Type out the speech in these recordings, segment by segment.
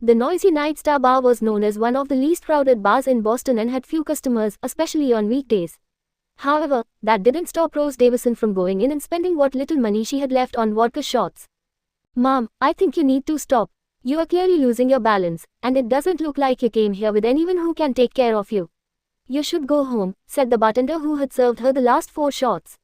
The noisy Night Star bar was known as one of the least crowded bars in Boston and had few customers, especially on weekdays. However, that didn't stop Rose Davison from going in and spending what little money she had left on vodka shots. "Mom, I think you need to stop. You are clearly losing your balance, and it doesn't look like you came here with anyone who can take care of you. You should go home," said the bartender who had served her the last 4 shots.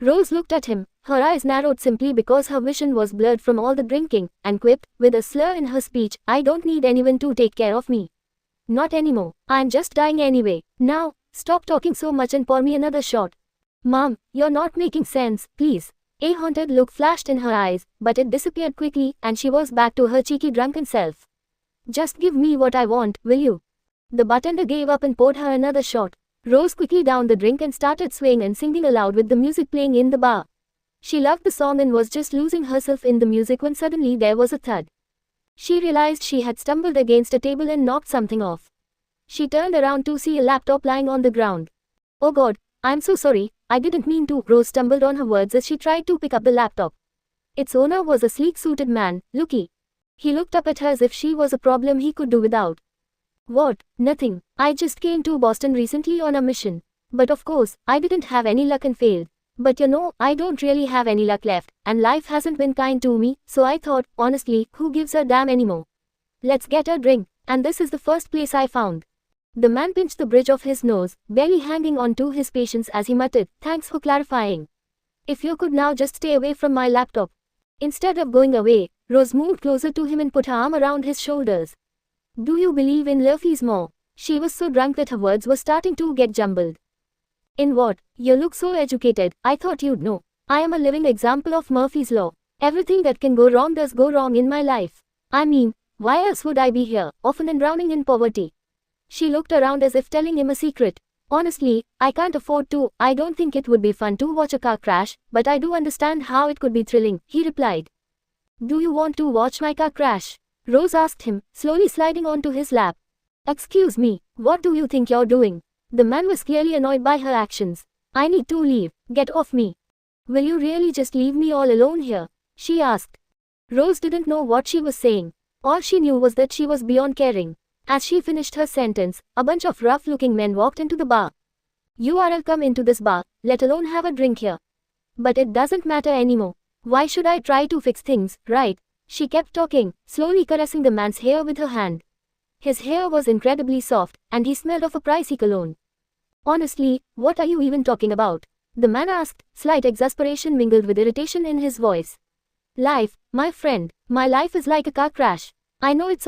Rose looked at him, her eyes narrowed simply because her vision was blurred from all the drinking, and quipped, with a slur in her speech, "I don't need anyone to take care of me. Not anymore. I'm just dying anyway. Now, stop talking so much and pour me another shot." "Mom, you're not making sense, please." A haunted look flashed in her eyes, but it disappeared quickly, and she was back to her cheeky drunken self. "Just give me what I want, will you?" The bartender gave up and poured her another shot. Rose quickly downed the drink and started swaying and singing aloud with the music playing in the bar. She loved the song and was just losing herself in the music when suddenly there was a thud. She realized she had stumbled against a table and knocked something off. She turned around to see a laptop lying on the ground. "Oh God, I'm so sorry, I didn't mean to." Rose stumbled on her words as she tried to pick up the laptop. Its owner was a sleek-suited man, Lucky. He looked up at her as if she was a problem he could do without. "What? Nothing. I just came to Boston recently on a mission. But of course, I didn't have any luck and failed. But you know, I don't really have any luck left, and life hasn't been kind to me, so I thought, honestly, who gives a damn anymore? Let's get a drink, and this is the first place I found." The man pinched the bridge of his nose, barely hanging on to his patience as he muttered, "Thanks for clarifying. If you could now just stay away from my laptop." Instead of going away, Rose moved closer to him and put her arm around his shoulders. "Do you believe in Murphy's Law?" She was so drunk that her words were starting to get jumbled. "In what? You look so educated, I thought you'd know. I am a living example of Murphy's Law. Everything that can go wrong does go wrong in my life. I mean, why else would I be here, often and drowning in poverty?" She looked around as if telling him a secret. "Honestly, I can't afford to. I don't think it would be fun to watch a car crash, but I do understand how it could be thrilling," he replied. "Do you want to watch my car crash?" Rose asked him, slowly sliding onto his lap. "Excuse me, what do you think you're doing?" The man was clearly annoyed by her actions. "I need to leave. Get off me." "Will you really just leave me all alone here?" she asked. Rose didn't know what she was saying. All she knew was that she was beyond caring. As she finished her sentence, a bunch of rough-looking men walked into the bar. "You are welcome into this bar, let alone have a drink here. But it doesn't matter anymore. Why should I try to fix things, right?" She kept talking, slowly caressing the man's hair with her hand. His hair was incredibly soft, and he smelled of a pricey cologne. "Honestly, what are you even talking about?" the man asked, slight exasperation mingled with irritation in his voice. "Life, my friend, my life is like a car crash. I know it's